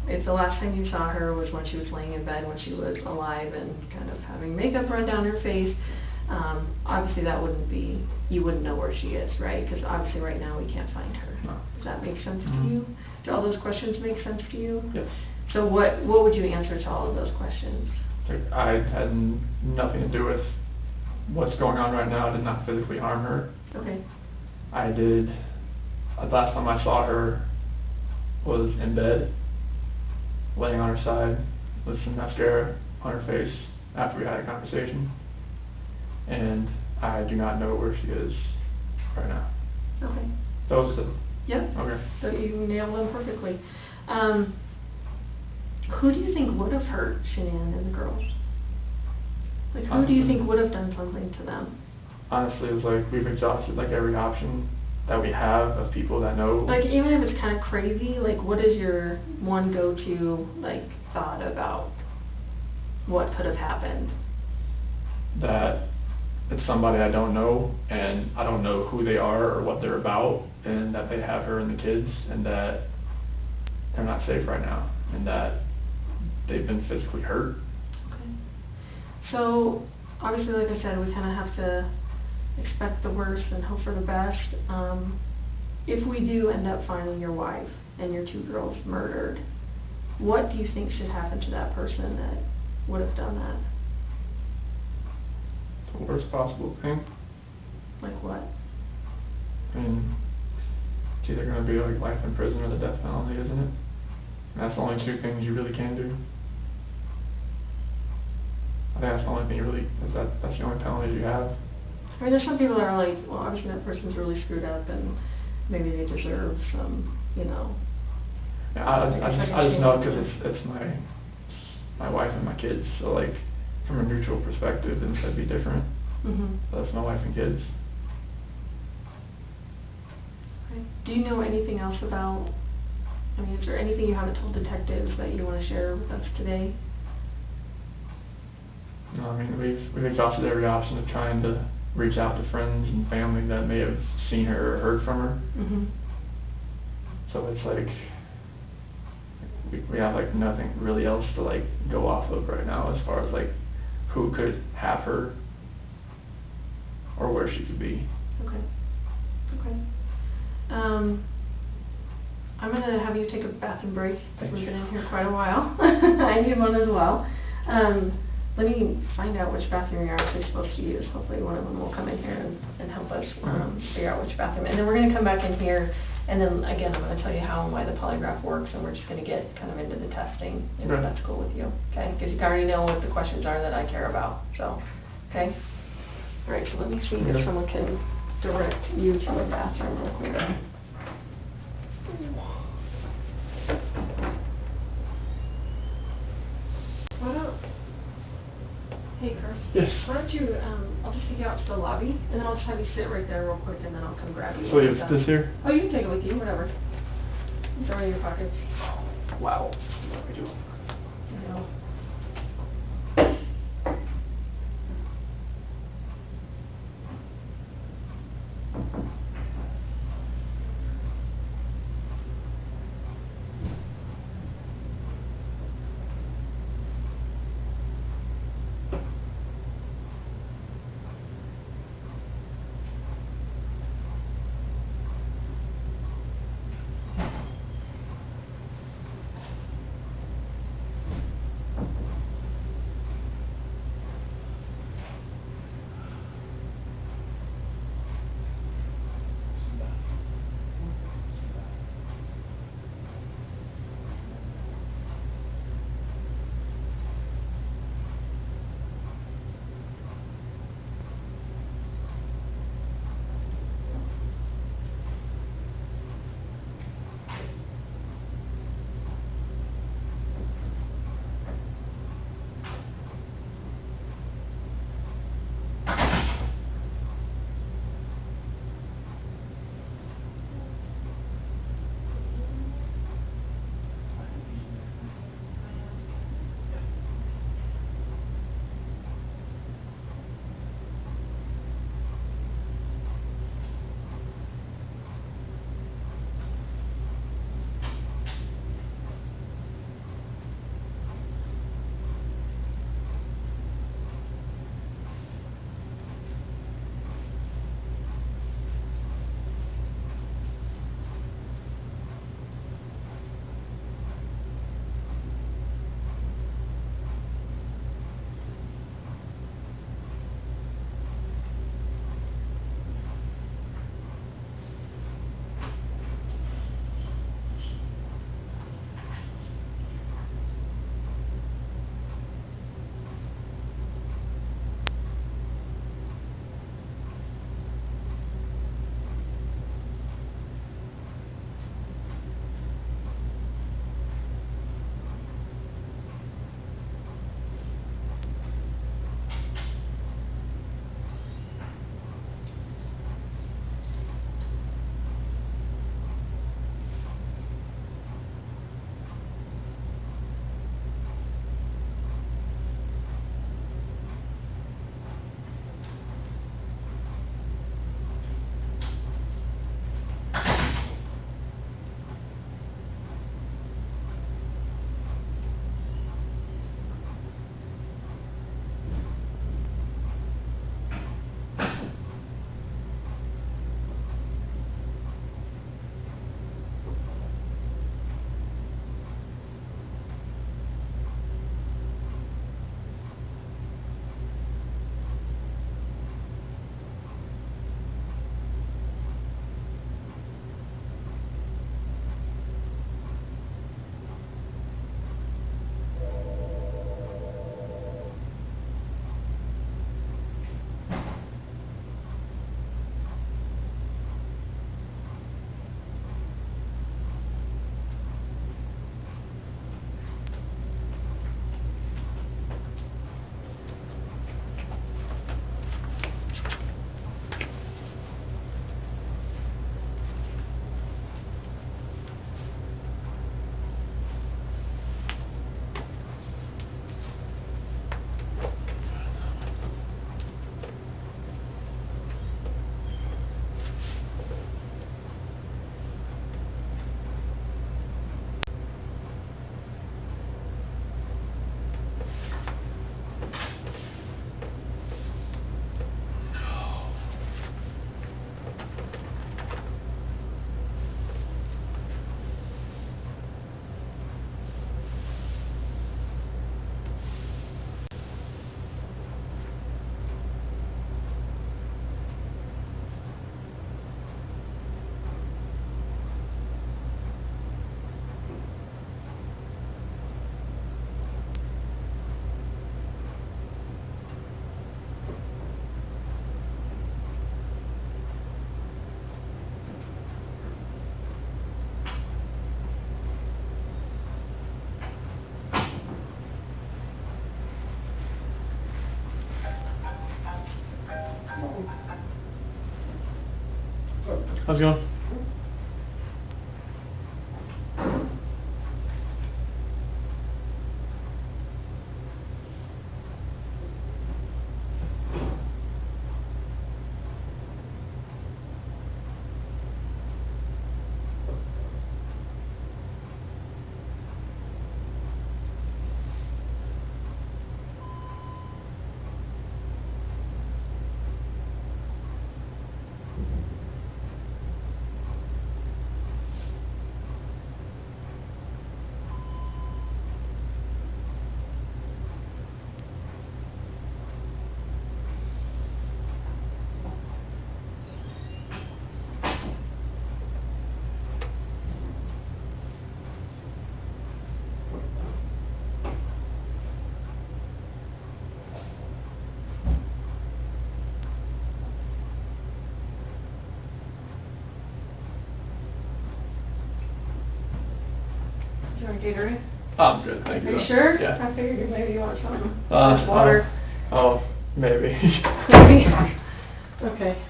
if the last time you saw her was when she was laying in bed, when she was alive and kind of having makeup run down her face, obviously that wouldn't be, you wouldn't know where she is, right? Because obviously right now we can't find her. No. Does that make sense to you? Do all those questions make sense to you? Yes. So what would you answer to all of those questions? Like, I had nothing to do with what's going on right now. I did not physically harm her. Okay. I did, last time I saw her was in bed, laying on her side, with some mascara on her face after we had a conversation. And I do not know where she is right now. Okay. Those are the... Yep. Okay. So you nailed them perfectly. Who do you think would have hurt Shanann and the girls? Like, who do you think would have done something to them? Honestly, it's like we've exhausted like every option that we have of people that know. Like, even if it's kind of crazy, like, what is your one go-to, like, thought about what could have happened? That it's somebody I don't know, and I don't know who they are or what they're about, and that they have her and the kids, and that they're not safe right now, and that they've been physically hurt. Okay. So, obviously, like I said, we kind of have to expect the worst and hope for the best. If we do end up finding your wife and your two girls murdered, what do you think should happen to that person that would have done that? The worst possible thing. Like what? I mean, it's either going to be like life in prison or the death penalty, isn't it? And that's the only two things you really can do. I think that's the only thing you really, that's the only penalty you have. I mean, there's some people that are like, well, obviously that person's really screwed up and maybe they deserve some, you know. Yeah, I just know because it's my wife and my kids, so like from a neutral perspective, then it'd be different. But that's my wife and kids. Right. Do you know anything else about, I mean, is there anything you haven't told detectives that you want to share with us today? No, I mean, we've exhausted every option of trying to reach out to friends and family that may have seen her or heard from her. So it's like, we have like nothing really else to like go off of right now as far as like who could have her or where she could be. Okay. Okay. I'm going to have you take a bathroom break because we've been in here quite a while. I need one as well. Let me find out which bathroom you're actually supposed to use. Hopefully one of them will come in here and help us figure out which bathroom. And then we're going to come back in here, and then again I'm going to tell you how and why the polygraph works, and we're just going to get kind of into the testing, if that's cool with you. Okay? Because you already know what the questions are that I care about. So, okay? All right, so let me see if someone can direct you to a bathroom real quick. What up? Hey, Chris. Yes. Why don't you, I'll just take you out to the lobby, and then I'll just have you sit right there real quick, and then I'll come grab you. So you have this here? Oh, you can take it with you, whatever. Throw it in your pockets. Wow. I do. You know. How's it going? Do you want Gatorade? I'm good, thank you. Are you sure? Yeah. I figured maybe you want some. Water. Oh, maybe. Maybe? Okay.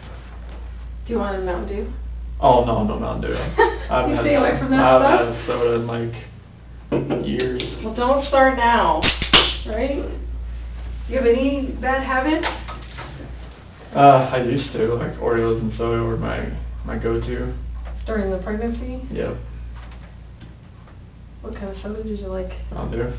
Do you want a Mountain Dew? Oh, no, no Mountain Dew. You stay away from that I stuff? haven't had soda in like years. Well, don't start now, right? Do you have any bad habits? I used to, like Oreos and soda were my go-to. During the pregnancy? Yep. What kind of soda did you like? Mountain Dew.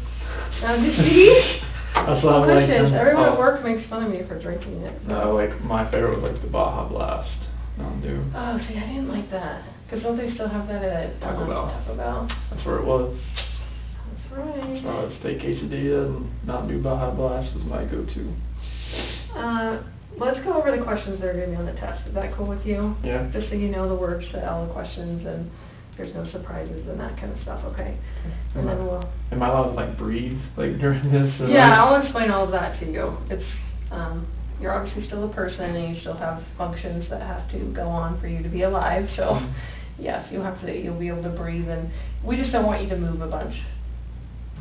Mountain Dew? See? That's what I'm like. Delicious. Everyone at work makes fun of me for drinking it. No, like my favorite was like the Baja Blast Mountain Dew. Oh, see, I didn't like that. Because don't they still have that at Taco Bell. Taco Bell? That's where it was. That's right. Steak quesadilla and Mountain Dew Baja Blast was my go-to. Let's go over the questions that are going to be on the test. Is that cool with you? Yeah. Just so you know the words to all the questions and there's no surprises and that kind of stuff, okay? And then we'll... Am I allowed to like breathe like during this? Or Yeah, like... I'll explain all of that to you. It's, you're obviously still a person and you still have functions that have to go on for you to be alive, so yes, you'll be able to breathe, and we just don't want you to move a bunch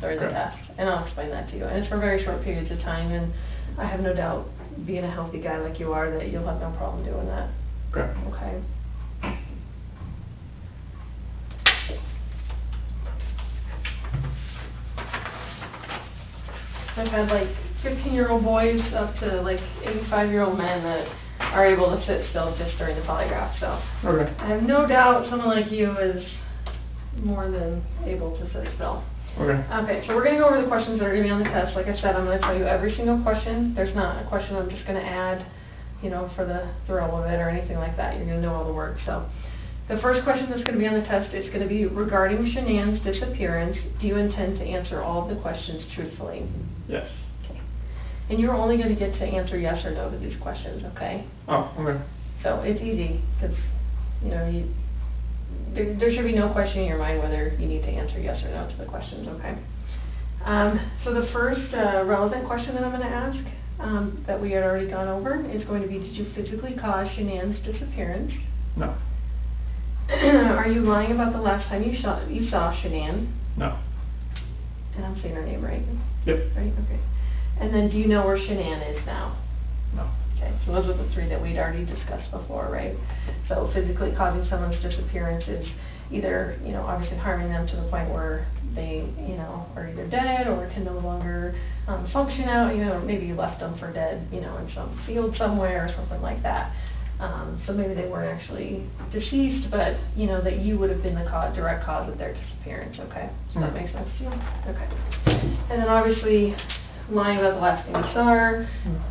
during the test, and I'll explain that to you. And it's for very short periods of time, and I have no doubt, being a healthy guy like you are, that you'll have no problem doing that. Okay. Okay. I've had like 15-year-old boys up to like 85-year-old men that are able to sit still just during the polygraph, so. Okay. I have no doubt someone like you is more than able to sit still. Okay. Okay, so we're going to go over the questions that are going to be on the test. Like I said, I'm going to tell you every single question. There's not a question I'm just going to add, you know, for the thrill of it or anything like that. You're going to know all the words. So the first question that's going to be on the test is going to be regarding Shanann's disappearance. Do you intend to answer all of the questions truthfully? Yes. Okay. And you're only going to get to answer yes or no to these questions, okay? Oh, okay. So it's easy because, you know, there should be no question in your mind whether you need to answer yes or no to the questions, okay? So the first relevant question that I'm going to ask, that we had already gone over, is going to be, did you physically cause Shanann's disappearance? No. Are you lying about the last time you saw Shanann? No. And I'm saying her name right? Yep. Right, okay. And then do you know where Shanann is now? No. Okay, so those are the three that we'd already discussed before, right? So physically causing someone's disappearance is either, you know, obviously harming them to the point where they, you know, are either dead or can no longer function out, you know, or maybe you left them for dead, you know, in some field somewhere or something like that. So maybe they weren't actually deceased, but, you know, that you would have been the direct cause of their disappearance, okay? So that makes sense to you? Okay. And then obviously, lying about the last thing you saw her,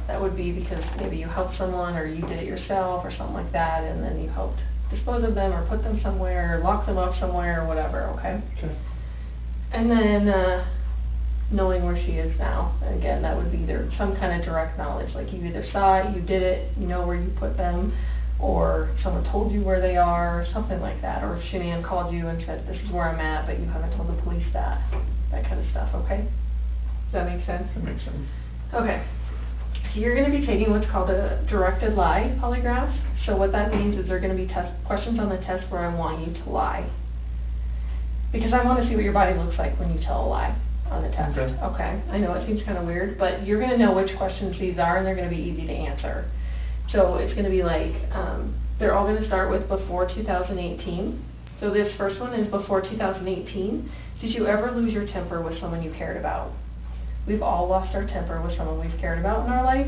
that would be because maybe you helped someone or you did it yourself or something like that, and then you helped dispose of them or put them somewhere or lock them up somewhere or whatever, okay? Okay. And then knowing where she is now. And again, that would be either some kind of direct knowledge, like you either saw it, you did it, you know where you put them, or someone told you where they are, something like that. Or if Shanann called you and said, this is where I'm at, but you haven't told the police that kind of stuff, okay? Does that make sense? That makes sense. Okay. So you're going to be taking what's called a directed lie polygraph. So what that means is there are going to be questions on the test where I want you to lie. Because I want to see what your body looks like when you tell a lie on the test. Okay. Okay. I know it seems kind of weird, but you're going to know which questions these are, and they're going to be easy to answer. So it's going to be like, They're all going to start with before 2018. So this first one is before 2018. Did you ever lose your temper with someone you cared about? We've all lost our temper with someone we've cared about in our life.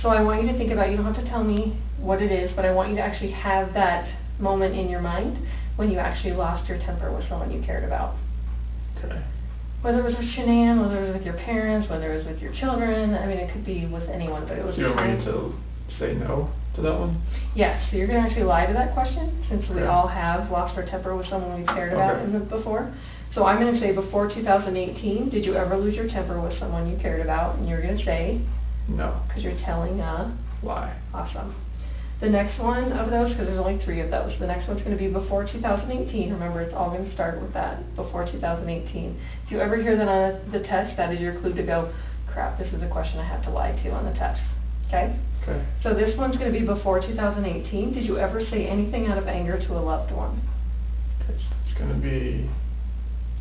So I want you to think about, you don't have to tell me what it is, but I want you to actually have that moment in your mind when you actually lost your temper with someone you cared about. Okay. Whether it was with Shanann, whether it was with your parents, whether it was with your children, I mean, it could be with anyone, but it was So you a want me time. to say no to that one? Yes, so you're going to actually lie to that question, since we Okay. all have lost our temper with someone we cared about Okay. in the before. So I'm going to say before 2018, did you ever lose your temper with someone you cared about? And you're going to say, No. because you're telling a Lie. awesome. The next one of those, because there's only 3 of those, the next one's going to be before 2018. Remember, it's all going to start with that, before 2018. If you ever hear that on the test, that is your clue to go, crap, this is a question I have to lie to on the test. Okay? Okay. So this one's going to be before 2018. Did you ever say anything out of anger to a loved one? It's gonna be,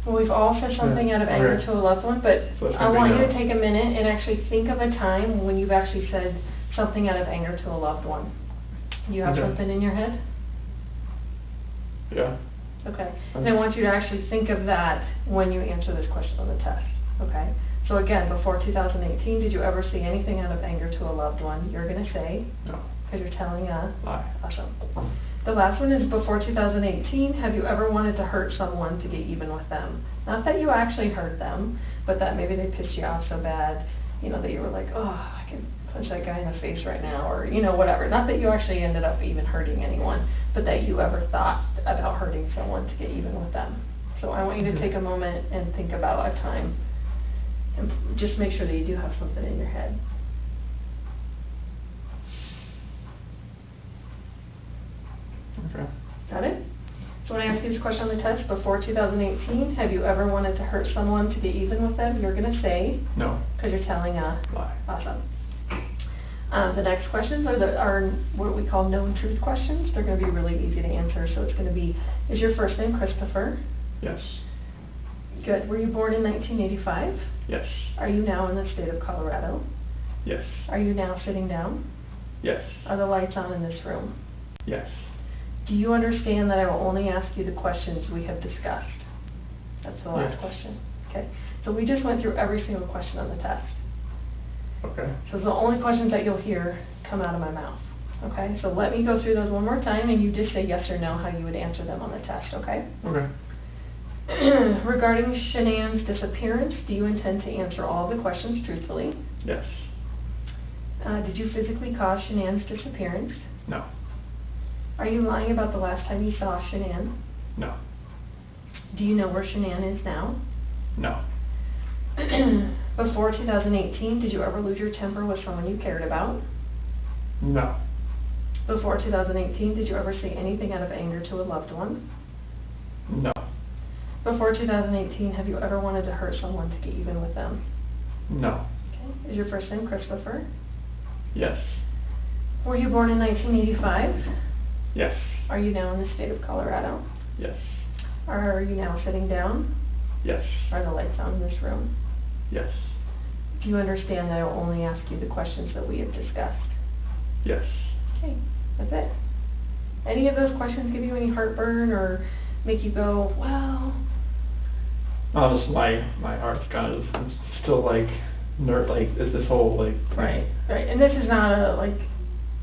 Well, we've all said something Yeah, out of anger okay. to a loved one, but So it's I gonna be want you no. to take a minute and actually think of a time when you've actually said something out of anger to a loved one. You have Okay. something in your head? yeah. Okay. And I want you to actually think of that when you answer this question on the test. Okay? So again, before 2018, did you ever say anything out of anger to a loved one? You're going to say, No. because you're telling a Lie. awesome. The last one is before 2018, have you ever wanted to hurt someone to get even with them? Not that you actually hurt them, but that maybe they pissed you off so bad, you know, that you were like, oh, I can punch that guy in the face right now, or, you know, whatever. Not that you actually ended up even hurting anyone, but that you ever thought about hurting someone to get even with them. So I want you to take a moment and think about a time, and just make sure that you do have something in your head. Okay. Got it? So when I ask you this question on the test, before 2018, have you ever wanted to hurt someone to get even with them? You're going to say, No. because you're telling a Lie. awesome. The next questions are what we call known truth questions. They're going to be really easy to answer. So it's going to be, is your first name Christopher? Yes. Good. Were you born in 1985? Yes. Are you now in the state of Colorado? Yes. Are you now sitting down? Yes. Are the lights on in this room? Yes. Do you understand that I will only ask you the questions we have discussed? That's the last Yes. question. Okay. So we just went through every single question on the test. Okay. So the only questions that you'll hear come out of my mouth. Okay? So let me go through those one more time, and you just say yes or no how you would answer them on the test, okay? Okay. Regarding Shanann's disappearance, do you intend to answer all of the questions truthfully? Yes. Did you physically cause Shanann's disappearance? No. Are you lying about the last time you saw Shanann? No. Do you know where Shanann is now? No. Before 2018, did you ever lose your temper with someone you cared about? No. Before 2018, did you ever say anything out of anger to a loved one? No. Before 2018, have you ever wanted to hurt someone to get even with them? No. Okay. Is your first name Christopher? Yes. Were you born in 1985? Yes. Are you now in the state of Colorado? Yes. Are you now sitting down? Yes. Are the lights on in this room? Yes. Do you understand that I will only ask you the questions that we have discussed? Yes. Okay, that's it. Any of those questions give you any heartburn or make you go, well? Just my heart's kind of still like is this whole like Right. And this is not a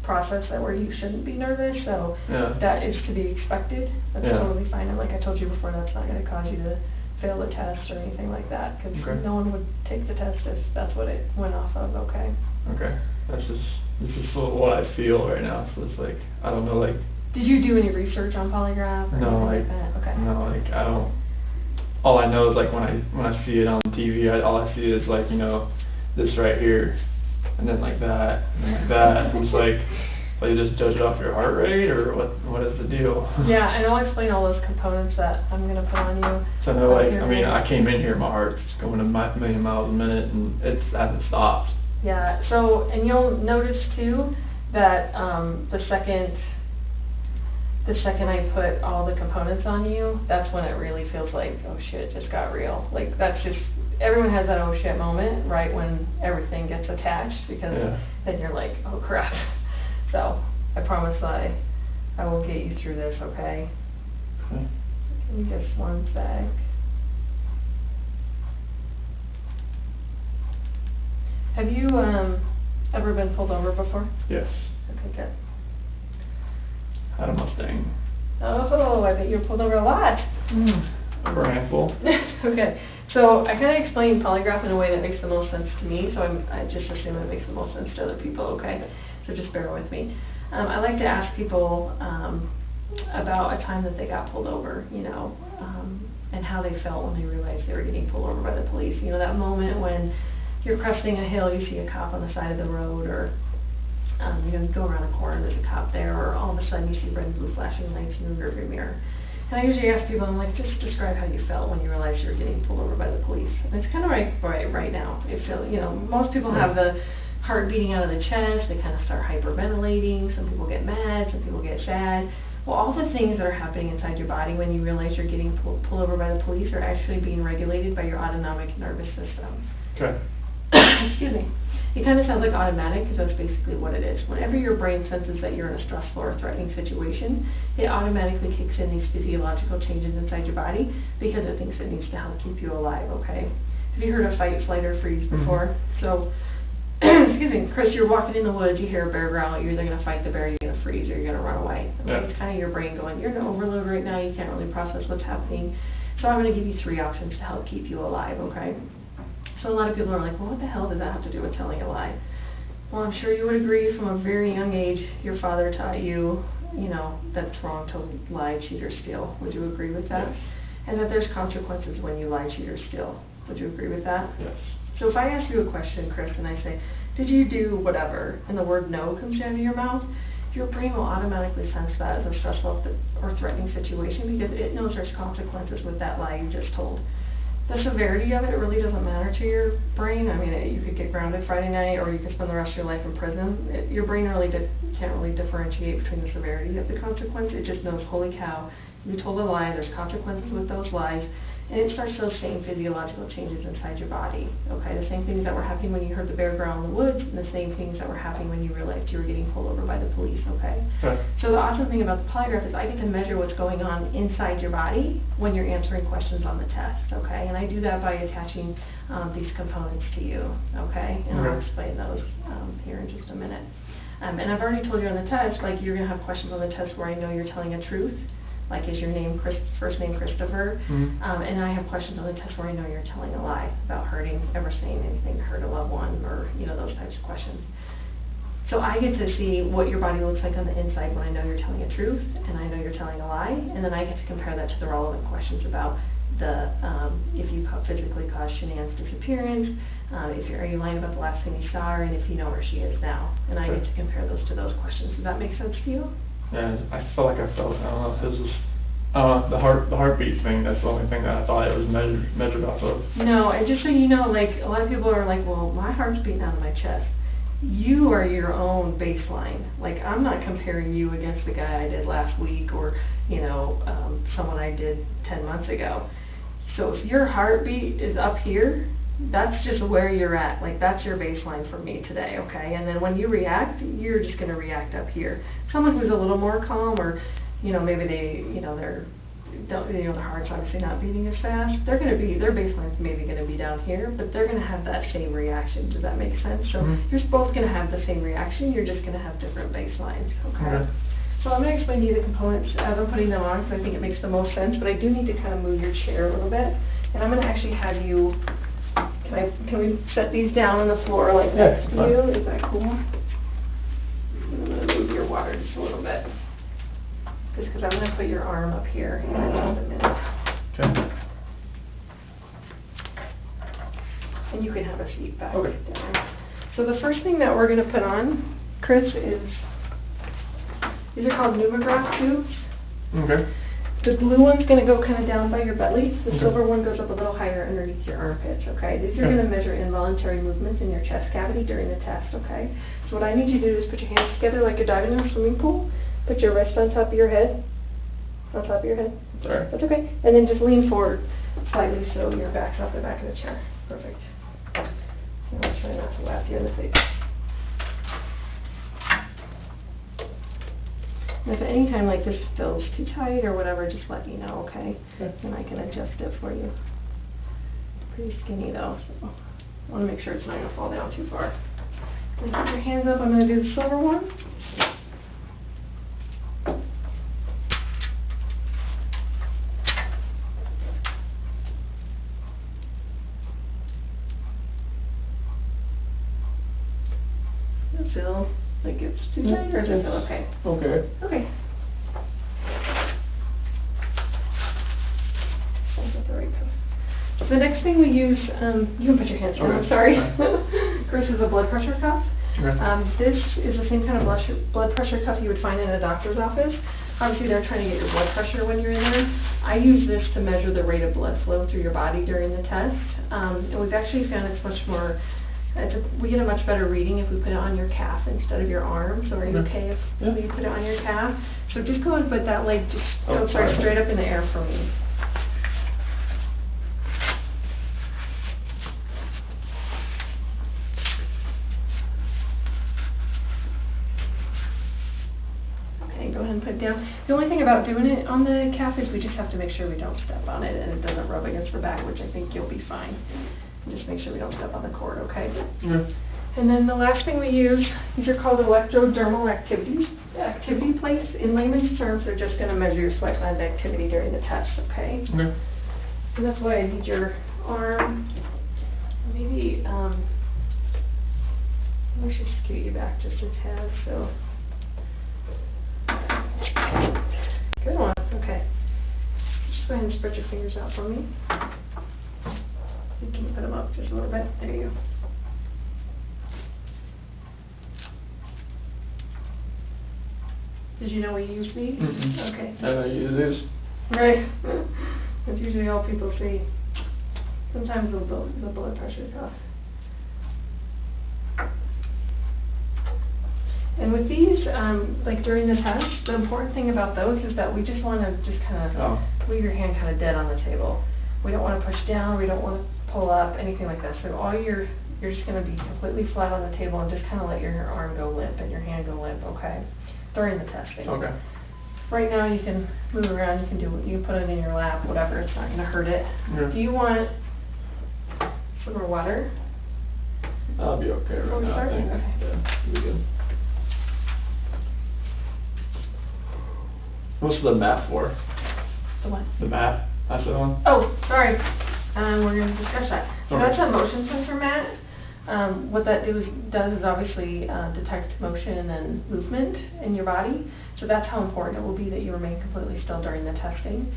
process that where you shouldn't be nervous, so Yeah. that is to be expected. That's Yeah. totally fine. And like I told you before, that's not going to cause you to fail the test or anything like that, because Okay. no one would take the test if that's what it went off of. Okay. Okay. This is what I feel right now. So it's like I don't know Did you do any research on Polygraph or No, anything like that? Okay. No, I don't. All I know is when I see it on TV, all I see is this right here, and then like that, and then like that. And it's like you just judge it off your heart rate, or what is the deal? Yeah, and I'll explain all those components that I'm gonna put on you. So no, I came in here, my heart's going a million miles a minute, and it hasn't stopped. Yeah. So, and you'll notice too that the second I put all the components on you, that's when it really feels like, oh shit, it just got real. Like that's just, everyone has that oh shit moment, right, when everything gets attached, because Yeah. then you're like, oh crap. So I promise I will get you through this, okay? Okay. Give me just one sec. Have you, ever been pulled over before? Yes. Okay, good. Had a Mustang. Oh, I bet you were pulled over a lot. For a handful. Okay, so I kind of explained polygraph in a way that makes the most sense to me, so I just assume it makes the most sense to other people, okay? So just bear with me. I like to ask people about a time that they got pulled over, you know, and how they felt when they realized they were getting pulled over by the police. You know, that moment when you're cresting a hill, you see a cop on the side of the road, or you know, you go around a corner, there's a cop there, or all of a sudden you see red and blue flashing lights in the rearview mirror. And I usually ask people, I'm like, just describe how you felt when you realized you were getting pulled over by the police. And it's kind of right now. It feels, you know, most people have the heart beating out of the chest, they kind of start hyperventilating, some people get mad, some people get sad. Well, all the things that are happening inside your body when you realize you're getting pulled over by the police are actually being regulated by your autonomic nervous system. Okay. Excuse me. It kind of sounds like automatic, because that's basically what it is. Whenever your brain senses that you're in a stressful or threatening situation, it automatically kicks in these physiological changes inside your body because it thinks it needs to help keep you alive, okay? Have you heard of fight, flight, or freeze before? So, excuse me, Chris, you're walking in the woods, you hear a bear growl, you're either going to fight the bear, you're going to freeze, or you're going to run away. Okay? Yeah. It's kind of your brain going, you're in overload right now, you can't really process what's happening. So I'm going to give you 3 options to help keep you alive, okay? So a lot of people are like, well, what the hell does that have to do with telling a lie? Well, I'm sure you would agree from a very young age, your father taught you, you know, that it's wrong to lie, cheat, or steal. Would you agree with that? Yes. And that there's consequences when you lie, cheat, or steal. Would you agree with that? Yes. So if I ask you a question, Chris, and I say, did you do whatever, and the word no comes out of your mouth, your brain will automatically sense that as a stressful or threatening situation because it knows there's consequences with that lie you just told. The severity of it really doesn't matter to your brain. I mean, you could get grounded Friday night, or you could spend the rest of your life in prison. Your brain really can't really differentiate between the severity of the consequence. It just knows, holy cow, you told a lie, there's consequences with those lies, and it starts those same physiological changes inside your body. Okay, the same things that were happening when you heard the bear growl in the woods, and the same things that were happening when you realized you were getting pulled over by the police. Okay. Okay. So the awesome thing about the polygraph is I get to measure what's going on inside your body when you're answering questions on the test. Okay, and I do that by attaching these components to you. Okay, and I'll explain those here in just a minute. And I've already told you on the test, like, you're gonna have questions on the test where I know you're telling a truth. Like, is your name first name Christopher? And I have questions on the test where I know you're telling a lie about hurting, ever saying anything to hurt a loved one, or, you know, those types of questions. So I get to see what your body looks like on the inside when I know you're telling a truth, and I know you're telling a lie, and then I get to compare that to the relevant questions about the, if you physically caused Shenan's disappearance, are you lying about the last thing you saw her, and if you know where she is now. And I get to compare those to those questions. Does that make sense to you? Yeah, I felt like I don't know if this was, the heartbeat thing, that's the only thing that I thought it was measured off of. No, and just so you know, like, a lot of people are like, well, my heart's beating out of my chest. You are your own baseline. Like, I'm not comparing you against the guy I did last week, or, you know, someone I did 10 months ago. So if your heartbeat is up here, that's just where you're at. Like, that's your baseline for me today, okay? And then when you react, you're just going to react up here. Someone who's a little more calm, or, you know, maybe they, you know, their heart's obviously not beating as fast, their baseline's maybe going to be down here, but they're going to have that same reaction. Does that make sense? So you're both going to have the same reaction, you're just going to have different baselines, okay? So I'm going to explain to you the components as I'm putting them on, because I think it makes the most sense, but I do need to kind of move your chair a little bit, and I'm going to actually have you, can we set these down on the floor like next to you? Is that cool? I'm going to move your water just a little bit, just because I'm going to put your arm up here in just a minute. Okay. And you can have a seat back Okay. there. So the first thing that we're going to put on, Chris, is, these are called pneumograph tubes. Okay. The blue one's going to go kind of down by your belly. The Okay. silver one goes up a little higher underneath your armpits, okay? These are going to measure involuntary movements in your chest cavity during the test, okay? So what I need you to do is put your hands together like you're diving in a swimming pool. Put your wrist on top of your head. On top of your head. Sorry. That's okay. And then just lean forward slightly so your back's off the back of the chair. Perfect. And I'll try not to laugh you in the face. And if at any time like this feels too tight or whatever, just let me know, okay? Okay. And I can adjust it for you. Pretty skinny though, so I want to make sure it's not going to fall down too far. And put your hands up, I'm going to do the silver one. Does it feel like it's too tight or does it feel okay? Okay. Okay. That's the right cuff. The next thing we use, you can put your hands down, Okay. I'm sorry. Chris is a blood pressure cuff. Okay. This is the same kind of blood pressure cuff you would find in a doctor's office. Obviously, they're trying to get your blood pressure when you're in there. I use this to measure the rate of blood flow through your body during the test. And we've actually found it's much more, we get a much better reading if we put it on your calf instead of your arm. So are you okay if we put it on your calf? So just go and put that leg just straight up in the air for me. Go ahead and put it down. The only thing about doing it on the calf is we just have to make sure we don't step on it and it doesn't rub against the back, which I think you'll be fine. And just make sure we don't step on the cord, okay? Yeah. And then the last thing we use, these are called electrodermal activity plates. In layman's terms, they're just going to measure your sweat gland activity during the test, okay? Okay. And that's why I need your arm. Maybe, let's just scoot you back just a tad, so. Good one, okay. Just go ahead and spread your fingers out for me. You can put them up just a little bit. There you go. Did you know we use these? Mm-mm. Okay. I use this. Right. That's usually all people see. Sometimes the blood pressure cuff. And with these, like during the test, the important thing about those is that we just want to just kind of leave your hand kind of dead on the table. We don't want to push down, we don't want to pull up, anything like that. So all you're just going to be completely flat on the table and just kind of let your arm go limp and your hand go limp, okay? During the testing. Okay. Right now you can move around, you can put it in your lap, whatever, it's not going to hurt it. Yeah. Do you want some more water? I'll be okay right now, I think. Okay. Yeah, it'll be good. What's the mat for? The what? The mat, that's the one? Oh, sorry. We're going to discuss that. So Okay. that's a motion sensor mat. What that does is obviously detect motion and movement in your body. So that's how important it will be that you remain completely still during the testing.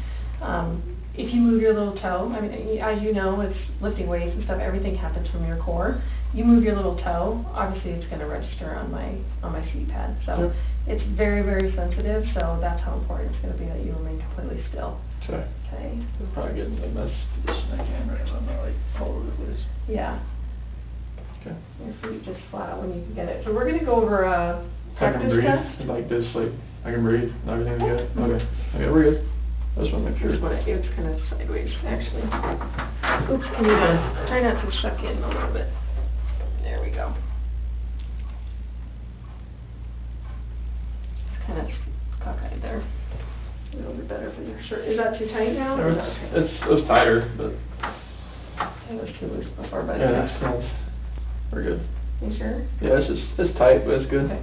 If you move your little toe, I mean, as you know, it's lifting weights and stuff, everything happens from your core. You move your little toe, obviously it's going to register on my seat pad. So it's very, very sensitive, so that's how important it's going to be that you remain completely still. Okay. Okay. I'm probably getting the best position I can right now, I'm not like all over the place. Yeah. Okay. Your feet just flat when you can get it. So we're going to go over a I can practice breathe, test. like this, like, I can breathe, and everything's good? Mhm. Okay. Okay, we're good. I just wanna make sure. Here's what it's kind of sideways, actually. Oops, and you're gonna try not to suck in a little bit. There we go. It's kind of cockeyed there. It'll be better for your shirt. Is that too tight now? Or is that okay? It's tighter, but. It was too loose before, but. Yeah, we're good. You sure? Yeah, it's tight, but it's good. Okay.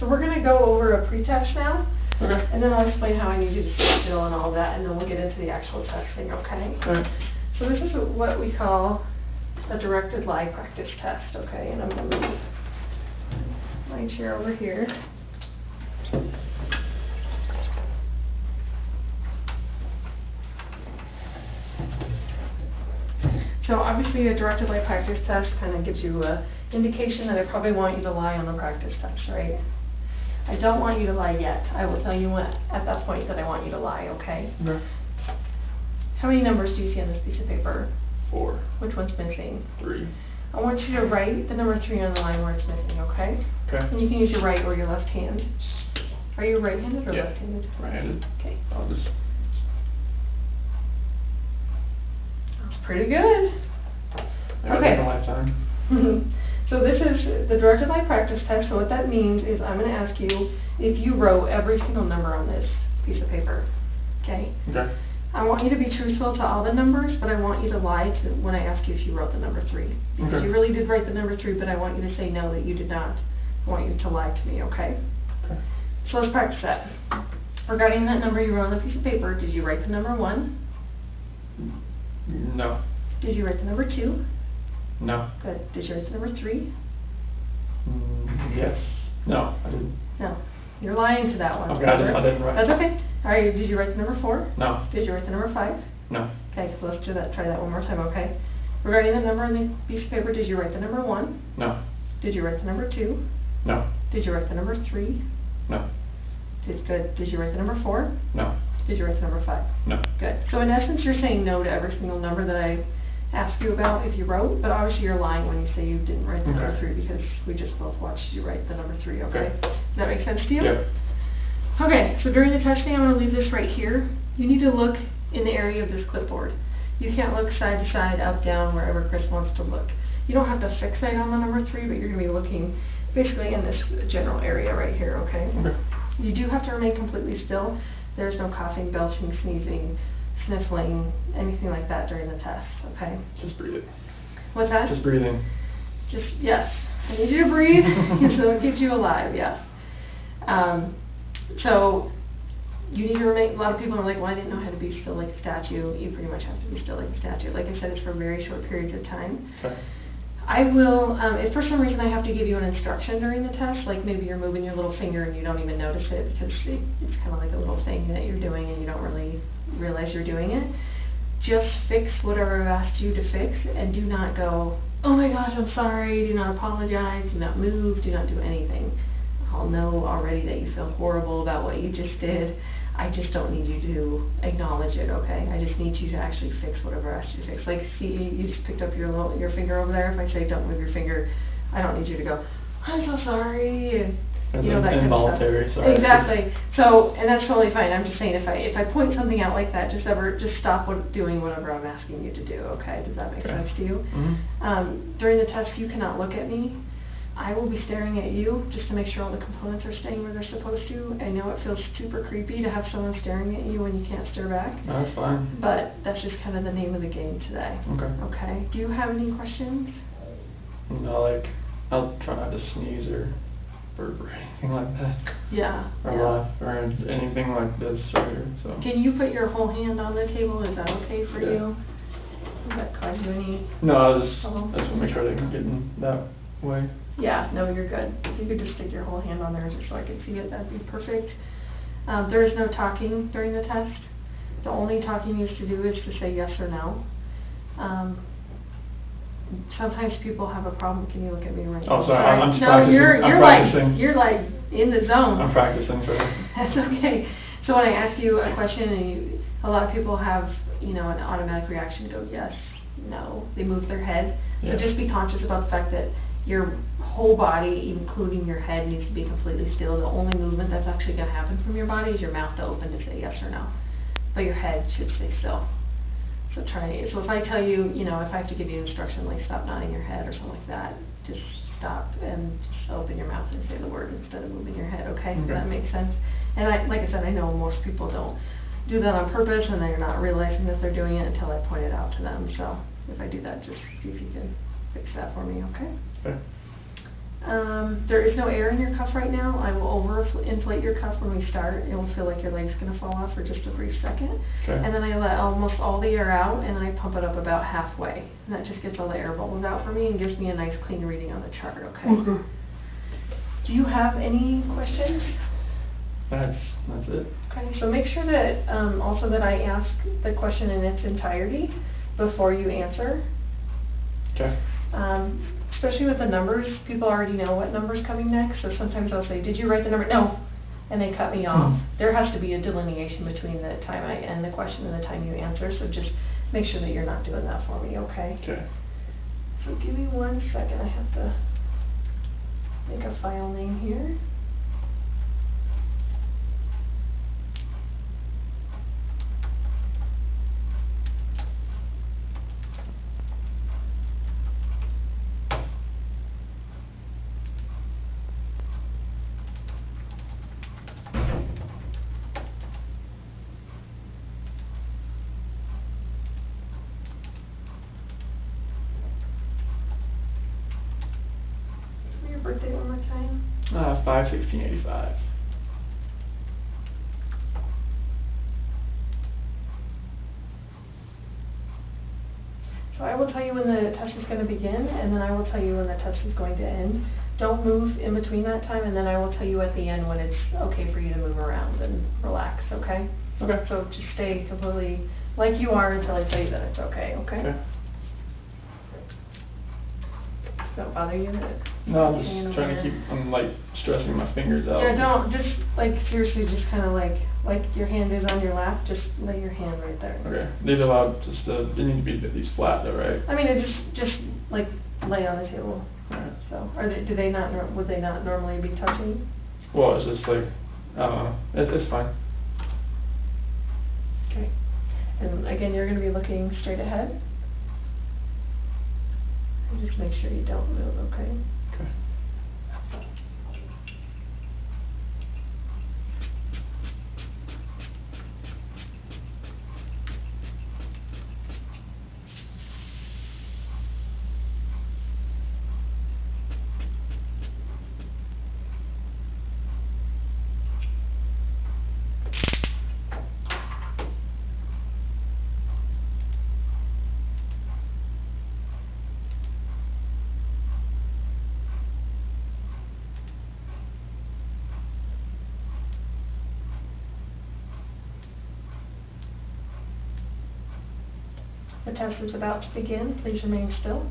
So we're gonna go over a pre-test now. Okay. And then I'll explain how I need you to sit still and all that, and then we'll get into the actual testing, okay? Alright. So this is what we call a directed lie practice test, okay? And I'm going to move my chair over here. So obviously a directed lie practice test kind of gives you an indication that I probably want you to lie on the practice test, right? I don't want you to lie yet. I will tell you at that point that I want you to lie, okay? Okay. How many numbers do you see on this piece of paper? 4. Which one's missing? 3. I want you to write the number 3 on the line where it's missing, okay? Okay. And you can use your right or your left hand. Are you right-handed or Yeah. left-handed? Right-handed. Okay. I'll just. That's pretty good. Maybe Okay. a lifetime. So this is the directed live practice test. So what that means is I'm going to ask you if you wrote every single number on this piece of paper. Okay? Okay. I want you to be truthful to all the numbers, but I want you to lie to when I ask you if you wrote the number 3. Because Okay. you really did write the number 3, but I want you to say no, that you did not. I want you to lie to me, okay? Okay. So let's practice that. Regarding that number you wrote on the piece of paper, did you write the number 1? No. Did you write the number 2? No. Good. Did you write the number 3? Yes. No, I didn't. No. You're lying to that one. Okay, I didn't write. That's okay. All right, did you write the number 4? No. Did you write the number 5? No. Okay, so let's do that. Try that one more time, okay? Regarding the number on the piece of paper, did you write the number 1? No. Did you write the number 2? No. Did you write the number 3? No. Good. Did you write the number 4? No. Did you write the number 5? No. Good. So in essence, you're saying no to every single number that I asked you about if you wrote, but obviously you're lying when you say you didn't write the number Okay. 3 because we just both watched you write the number 3, okay? Okay. Does that make sense to you? Yep. Okay, so during the testing, I'm going to leave this right here. You need to look in the area of this clipboard. You can't look side to side, up, down, wherever Chris wants to look. You don't have to fixate on the number 3, but you're going to be looking basically in this general area right here, okay? Okay. You do have to remain completely still. There's no coughing, belching, sneezing, sniffling, anything like that during the test, okay? Just breathe it. What's that? Just breathing. Just, yes. I need you to breathe, so it keeps you alive, yes. So, you need to remain, a lot of people are like, well, I didn't know how to be still like a statue. You pretty much have to be still like a statue. Like I said, it's for very short periods of time. Okay. I will, if for some reason I have to give you an instruction during the test, like maybe you're moving your little finger and you don't even notice it because it's kind of like a little thing that you're doing and you don't really realize you're doing it, just fix whatever I've asked you to fix and do not go, oh my gosh, I'm sorry, do not apologize, do not move, do not do anything. I'll know already that you feel horrible about what you just did. I just don't need you to acknowledge it, okay? I just need you to actually fix whatever I asked you to fix. Like, see, you just picked up your finger over there. If I say don't move your finger, I don't need you to go, I'm so sorry, and you know, that kind of stuff. Involuntary, sorry. Exactly. So, and that's totally fine. I'm just saying, if I point something out like that, just stop doing whatever I'm asking you to do, okay? Does that make sense to you? Mm-hmm. During the test, you cannot look at me. I will be staring at you just to make sure all the components are staying where they're supposed to. I know it feels super creepy to have someone staring at you when you can't stare back. No, that's fine. But that's just kind of the name of the game today. Okay. Okay. Do you have any questions? No, like, I'll try not to sneeze or burp or anything like that. Yeah. Or laugh or anything like this right here, so. Can you put your whole hand on the table? Is that okay for Yeah. you? Does that cause you any? No, I just trouble? want to make sure they can get in that way. Yeah, no, you're good. If you could just stick your whole hand on there just so I could see it, that'd be perfect. There is no talking during the test. The only talking you have to do is to say yes or no. Sometimes people have a problem. Can you look at me right now? Oh, sorry, I'm just no, practicing. you're I'm like practicing. you're like in the zone. I'm practicing for it. That's okay. So when I ask you a question and a lot of people have, an automatic reaction to go yes, no. They move their head. Yeah. So just be conscious about the fact that your whole body, including your head, needs to be completely still. The only movement that's actually going to happen from your body is your mouth to open to say yes or no. But your head should stay still. So if I tell you, if I have to give you an instruction like stop nodding your head or something like that, just stop and just open your mouth and say the word instead of moving your head, okay? Does that make sense? And like I said, I know most people don't do that on purpose and they're not realizing that they're doing it until I point it out to them. So if I do that, just see if you can fix that for me, okay? Okay. There is no air in your cuff right now. I will over-inflate your cuff when we start. It will feel like your leg's going to fall off for just a brief second. Okay. And then I let almost all the air out, and then I pump it up about halfway. And that just gets all the air bubbles out for me and gives me a nice clean reading on the chart, okay? Okay. Do you have any questions? That's it. Okay, so make sure that, also that I ask the question in its entirety before you answer. Okay. Especially with the numbers, people already know what number's coming next, so sometimes I'll say, did you write the number? No. And they cut me off. There has to be a delineation between the time I end the question and the time you answer, so just make sure that you're not doing that for me, okay? Okay. So give me 1 second, I have to make a file name here. birthday one more time? 5/16/85. So I will tell you when the test is going to begin, and then I will tell you when the test is going to end. Don't move in between that time, and then I will tell you at the end when it's okay for you to move around and relax, okay? Okay. So just stay completely like you are until I tell you that it's okay, okay? Okay. Does that bother you? No, I'm just trying to keep, I'm like stressing my fingers out. Yeah, don't, just like seriously, just kind of like your hand is on your lap, just lay your hand right there. Okay. These are allowed just they need to be at least flat though, right? I mean, it just like lay on the table. Alright. So, do they not, would they not normally be touching? Well, it's just like, I don't know, it's fine. Okay. And again, you're going to be looking straight ahead. And just make sure you don't move, okay? Okay. The test is about to begin. Please remain still.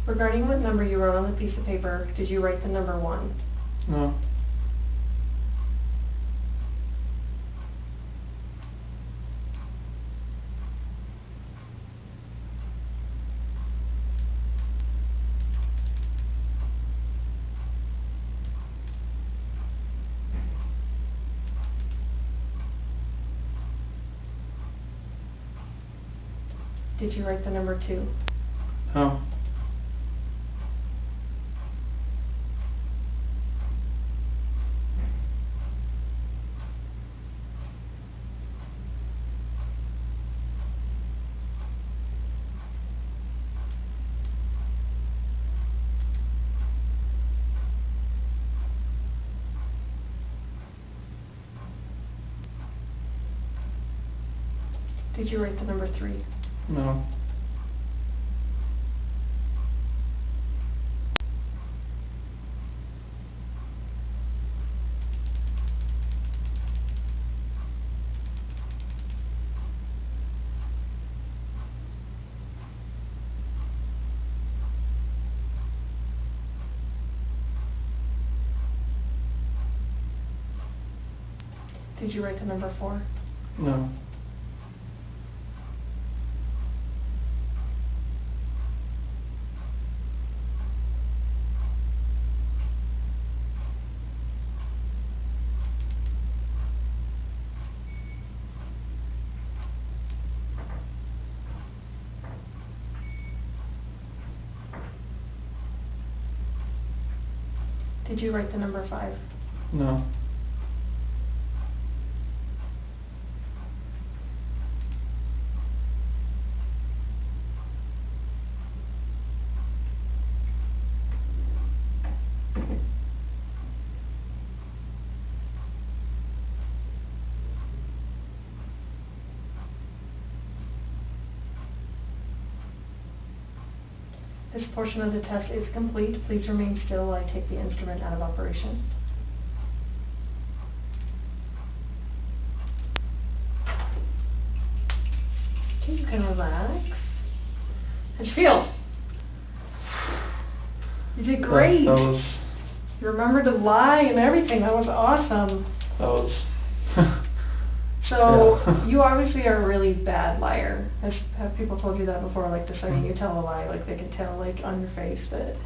Regarding what number you wrote on the piece of paper, did you write the number 1? No. Did you write the number 2? No. Did you write the number 3? No. Did you write the number 4? No. Did you write the number 5? No. This portion of the test is complete. Please remain still while I take the instrument out of operation. Okay, you can relax. How'd you feel? You did great. That was... You remembered to lie and everything. That was awesome. That was... So, Yeah. you obviously are a really bad liar. Have people told you that before? Like, the second you tell a lie, like, they can tell, like, on your face that...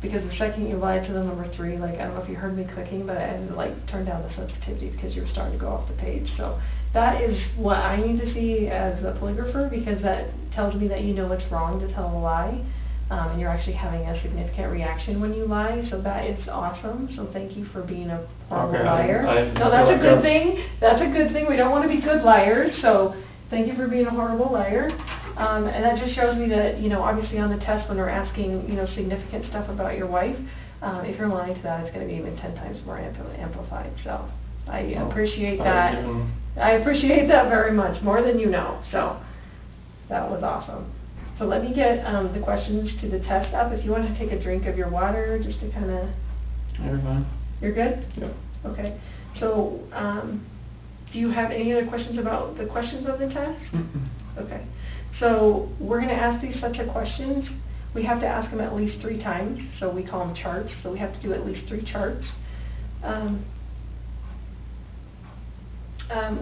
Because the second you lied to the number 3, like, I don't know if you heard me clicking, but I had to, like, turn down the sensitivity because you were starting to go off the page. So, that is what I need to see as a polygrapher, because that tells me that you know it's wrong to tell a lie. and you're actually having a significant reaction when you lie, so that is awesome. So thank you for being a horrible Okay, liar. I didn't No, feel that's a like good that. thing. That's a good thing. We don't want to be good liars, so thank you for being a horrible liar. And that just shows me that, you know, obviously on the test when we're asking, you know, significant stuff about your wife, if you're lying to that, it's going to be even 10 times more amplified. So I appreciate that. I appreciate that very much, more than you know. So that was awesome. So let me get the questions to the test up. If you want to take a drink of your water, just to kind of... You're fine. You're good? Yep. Okay. So do you have any other questions about the questions of the test? Okay. So we're going to ask these sets of questions. We have to ask them at least 3 times, so we call them charts. So we have to do at least 3 charts.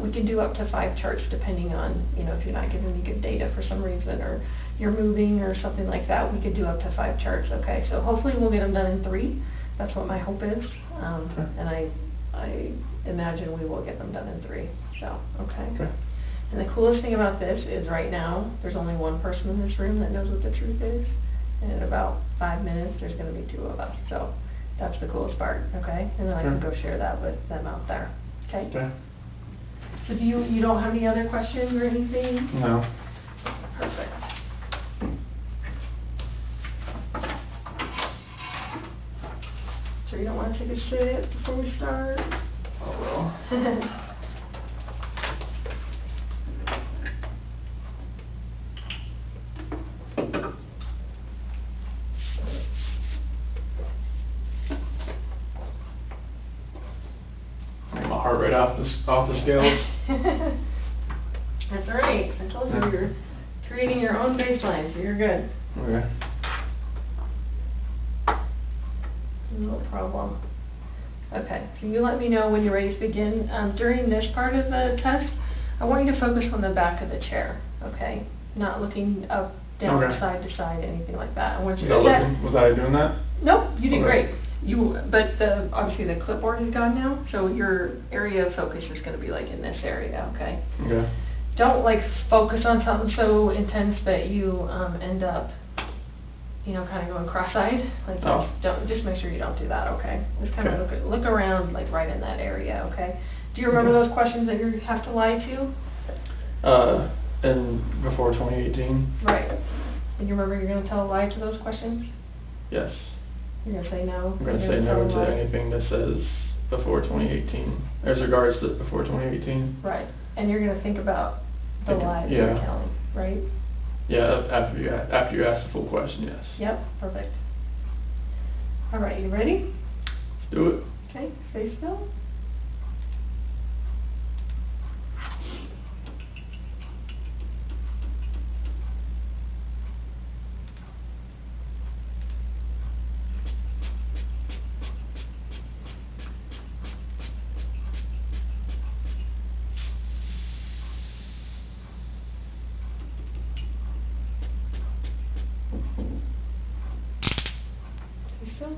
We can do up to 5 charts depending on, you know, if you're not giving me good data for some reason, or you're moving or something like that, we could do up to 5 charts, okay? So hopefully we'll get them done in 3. That's what my hope is. And I imagine we will get them done in 3, so, okay. And the coolest thing about this is right now, there's only 1 person in this room that knows what the truth is. And in about 5 minutes, there's going to be 2 of us. So that's the coolest part, okay? And then I can go share that with them out there, okay? Okay. So do you don't have any other questions or anything? No. Perfect. So you don't want to take a sip before we start? Oh well. My heart rate off the scales. That's all right. I told you you're creating your own baseline, so you're good. Okay. No problem. Okay, so you let me know when you're ready to begin. During this part of the test, I want you to focus on the back of the chair, okay? Not looking up, down, Okay. side to side, anything like that. I want you Was to was I doing that? Nope, you did Okay. great. But obviously the clipboard is gone now, so your area of focus is going to be like in this area, okay? Okay. Don't like focus on something so intense that you end up, you know, kind of going cross-eyed. Like, just make sure you don't do that, okay? Just kind of look around, like right in that area, okay? Do you remember those questions that you have to lie to? And before 2018? Right. And you remember you're going to tell a lie to those questions? Yes. You're going to say no? I'm going to say no to anything that says before 2018, as regards to before 2018. Right. And you're going to think about the lies you're telling, right? Yeah, after you ask the full question, yes. Yep, perfect. All right, you ready? Let's do it. Okay, stay still. Stay still.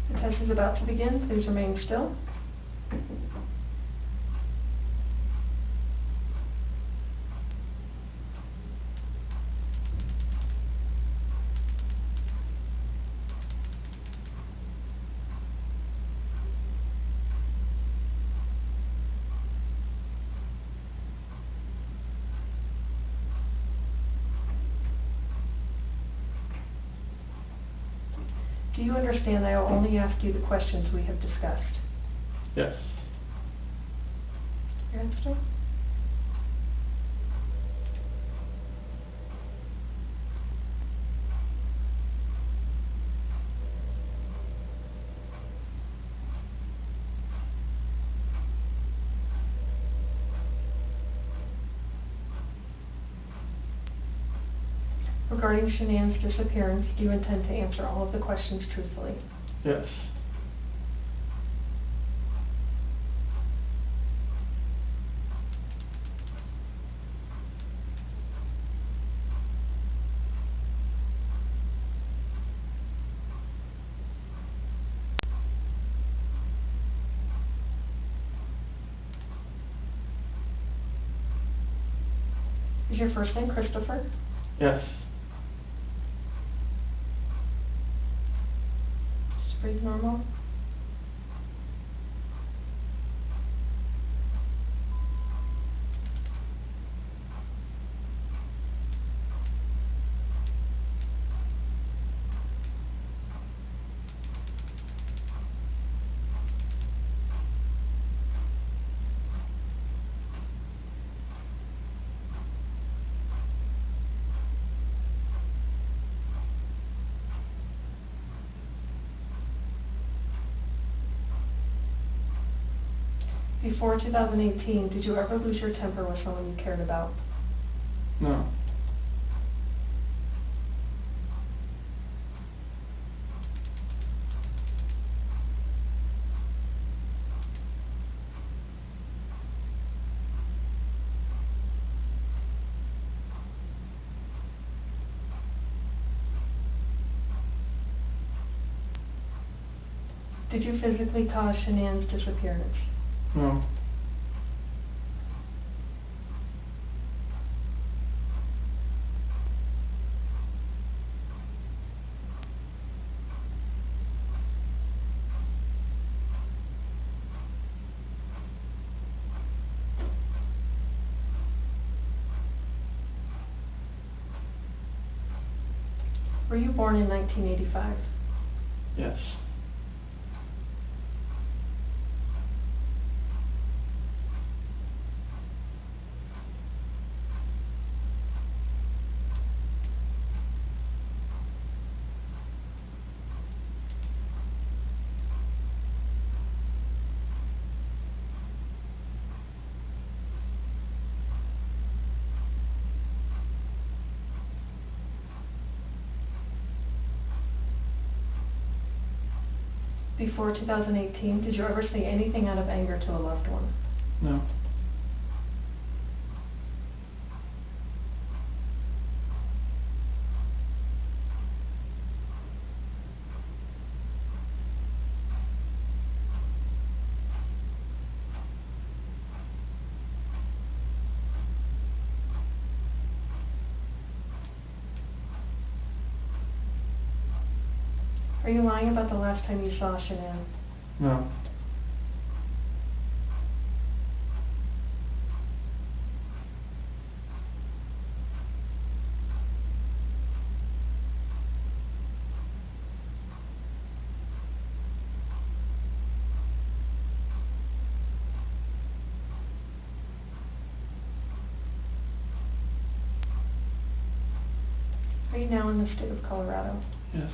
The test is about to begin. Please remain still. Do you understand I will only ask you the questions we have discussed? Yes. Your head still? Regarding Shanann's disappearance, do you intend to answer all of the questions truthfully? Yes. Is your first name Christopher? Yes. Just breathe normal. Before 2018, did you ever lose your temper with someone you cared about? No. Did you physically cause Shanann's disappearance? No. Were you born in 1985? Yes. Before 2018, did you ever say anything out of anger to a loved one? No. Are you lying about the last time you saw Shanann? No. Are you now in the state of Colorado? Yes.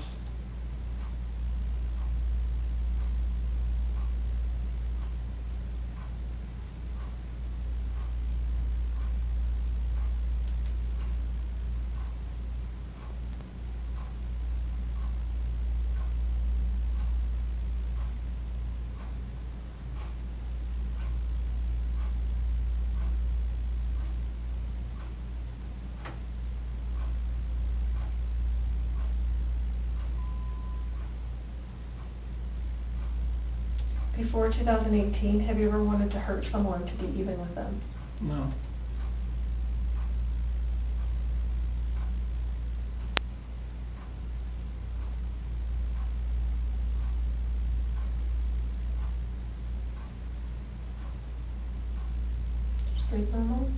Before 2018, have you ever wanted to hurt someone to be even with them? No. Just breathe normal.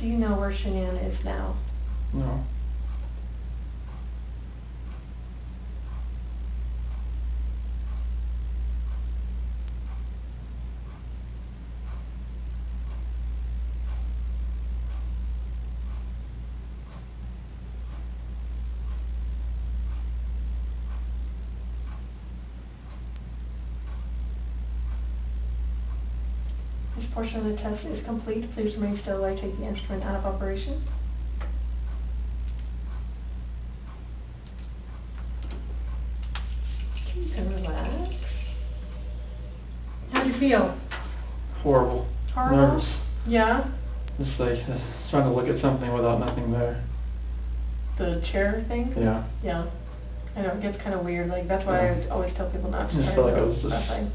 Do you know where Shanann is now? No. This portion of the test is complete. Please remain still while I take the instrument out of operation. And relax. How do you feel? Horrible. Horrible? Nervous. Yeah? Just like trying to look at something without nothing there. the chair thing? Yeah. Yeah. I know, it gets kind of weird, like, that's why I always tell people not to I try just felt like I to was go just, outside.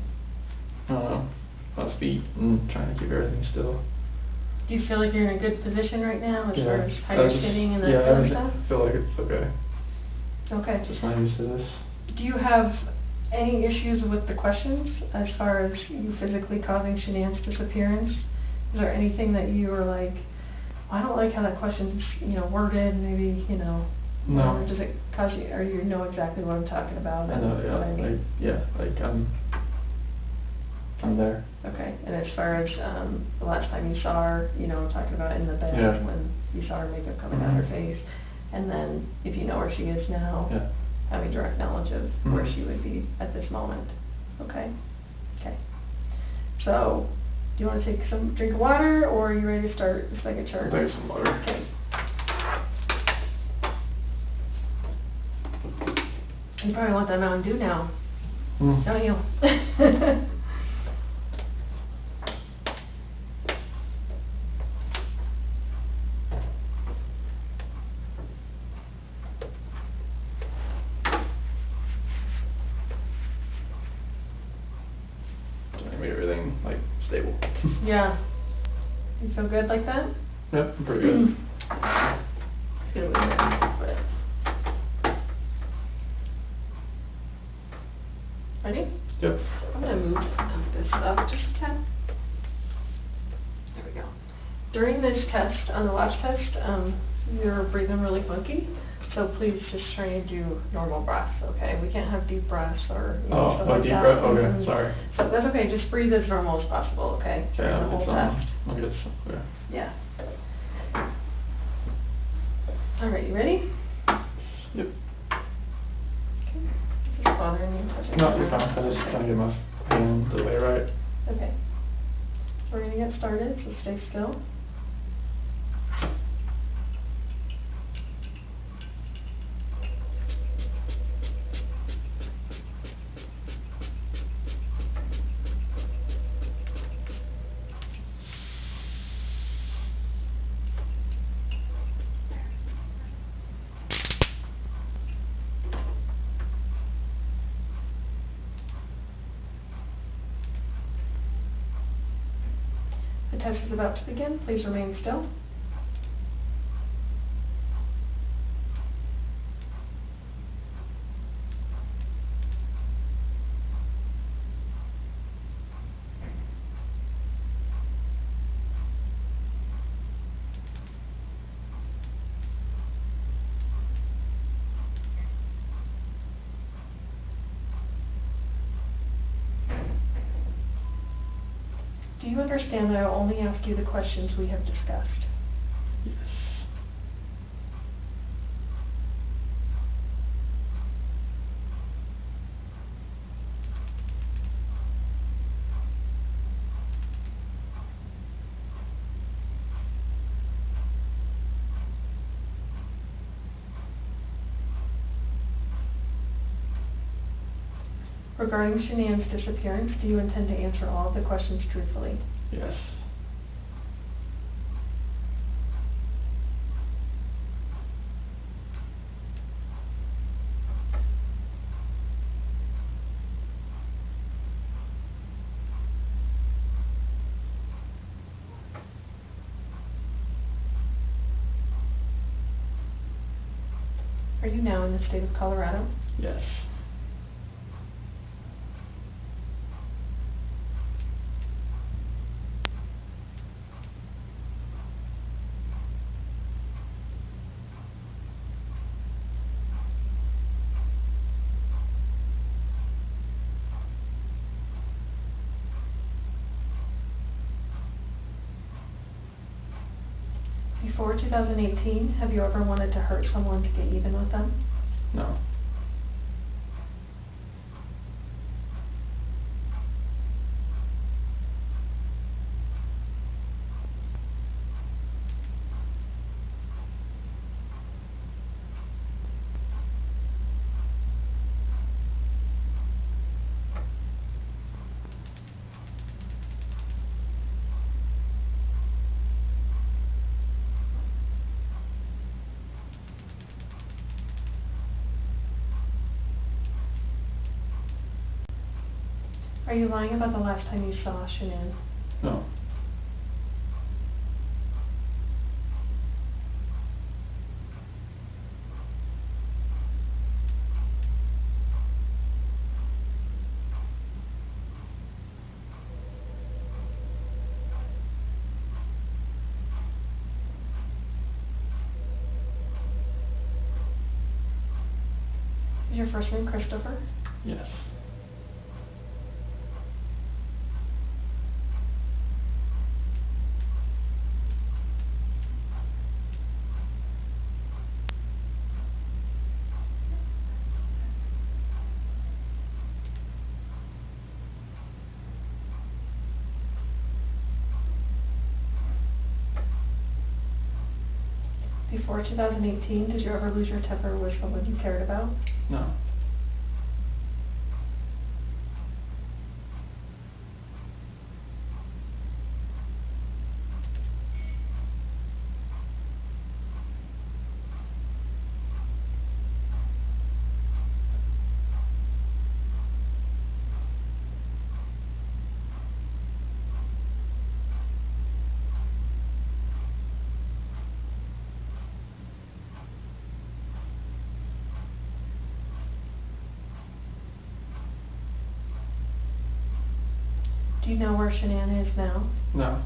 I don't know, on feet and trying to keep everything still. Do you feel like you're in a good position right now, as Yeah. far as how I you're just- sitting and that yeah, kind of I stuff? feel like it's okay. Okay. Just not used to this. Do you have any issues with the questions, as far as you physically causing Shanann's disappearance? Is there anything that you are like, I don't like how that question's, worded, maybe, No. or does it cause you, or you know exactly what I'm talking about? I know, and what I mean? I'm there. Okay, and as far as, the last time you saw her, talking about in the bed, Yeah. when you saw her makeup coming down her face, and then if you know where she is now, Yeah. having direct knowledge of where Mhm. she would be at this moment, okay? Okay. So, do you wanna take some drink of water, or are you ready to start the second chart? I'll take some water. Okay. You probably want that Mountain Dew now, Mm. don't you? I made everything, stable. Yeah. You feel good like that? Yep, I'm pretty good. Feel weird, but. Ready? Yep. I'm gonna move this up just a tad. There we go. During this test, on the last test, you're breathing really funky, so please just try and do normal breaths, okay? We can't have deep breaths or, Oh, stuff no like deep that. breath? Okay, Mhm. sorry. So that's okay, just breathe as normal as possible, okay? Okay, During the whole test. I'll get some, okay. Yeah. All right, you ready? Yep. Okay. Is this bothering you? Touching No, your you're fine, arm? I was just trying to get my hand to lay right. Okay. We're gonna get started, so stay still. The test is about to begin. Please remain still. Do you understand that I will only ask you the questions we have discussed? Yes. Regarding Shanann's disappearance, do you intend to answer all of the questions truthfully? Yes. Are you now in the state of Colorado? Yes. Before 2018, have you ever wanted to hurt someone to get even with them? No. Are you lying about the last time you saw Shanann? No. Is your first name Christopher? Yes. Before 2018, did you ever lose your temper with someone you cared about? No. Do you know where Shanann is now? No.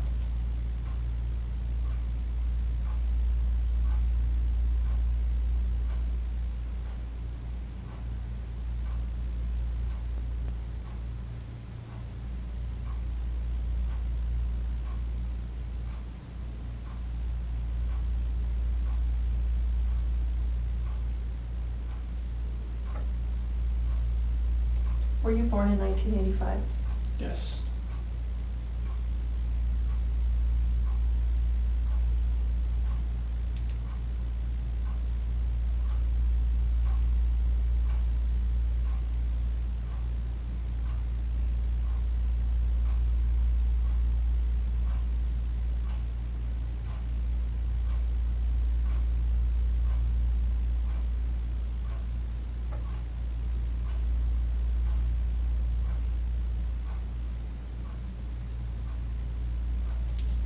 Were you born in 1985? Yes.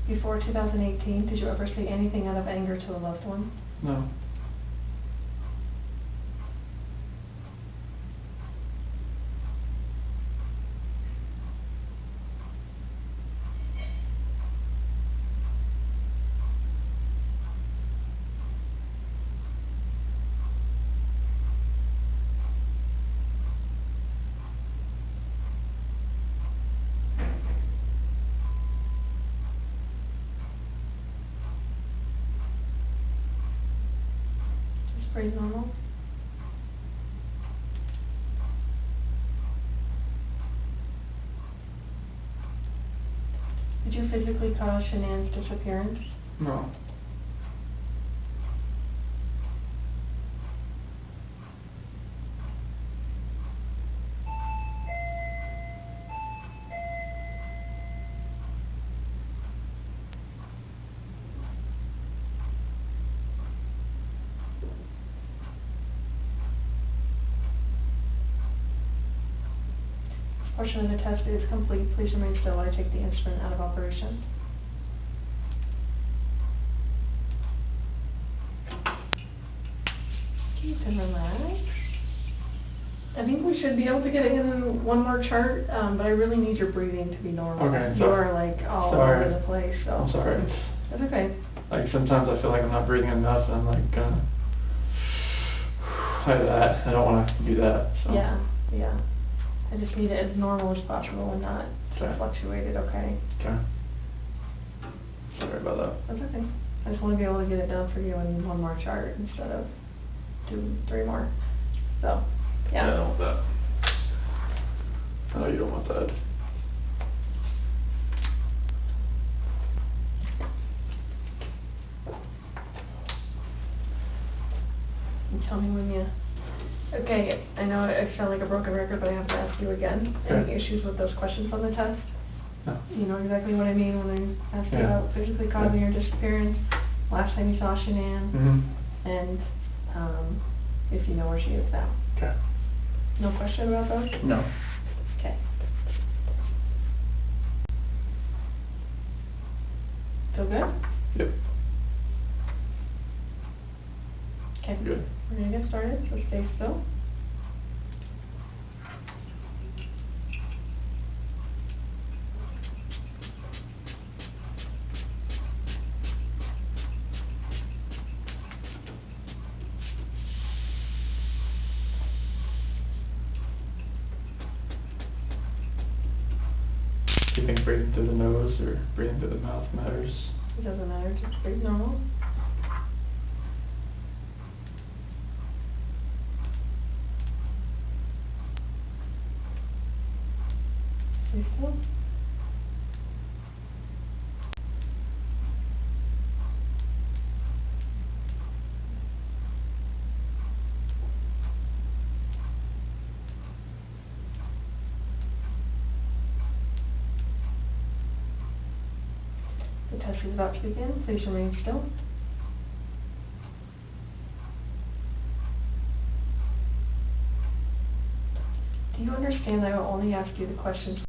Before 2018, did you ever say anything out of anger to a loved one? No. It's pretty normal. Did you physically cause Shanann's disappearance? No. This portion of the test is complete. Please remain still while I take the instrument out of operation. You can relax. I think we should be able to get in one more chart, but I really need your breathing to be normal. Okay, You are like all sorry. over the place, so. I'm sorry. That's okay. Like sometimes I feel like I'm not breathing enough, and I'm like like that. I don't want to do that. So. Yeah, yeah. I just need it as normal as possible and not Okay. fluctuated, okay? Okay. Sorry about that. That's okay. I just want to be able to get it done for you in one more chart instead of 2, 3 more. So, Yeah, I yeah. don't want that. I know you don't want that. And tell me when you... Okay, I know I sound like a broken record, but I have to ask you again. Any Okay. issues with those questions on the test? No. You know exactly what I mean when I ask you Yeah. about physically causing your disappearance, last time you saw Shanann, and if you know where she is now. Okay. No question about those? No. Okay. good? Yep. Okay. Good. We're gonna get started, so stay still. Do you think breathing through the nose or breathing through the mouth matters? It doesn't matter, just breathe normal. Stay still. The test is about to begin. Please remain still. Do you understand I will only ask you the questions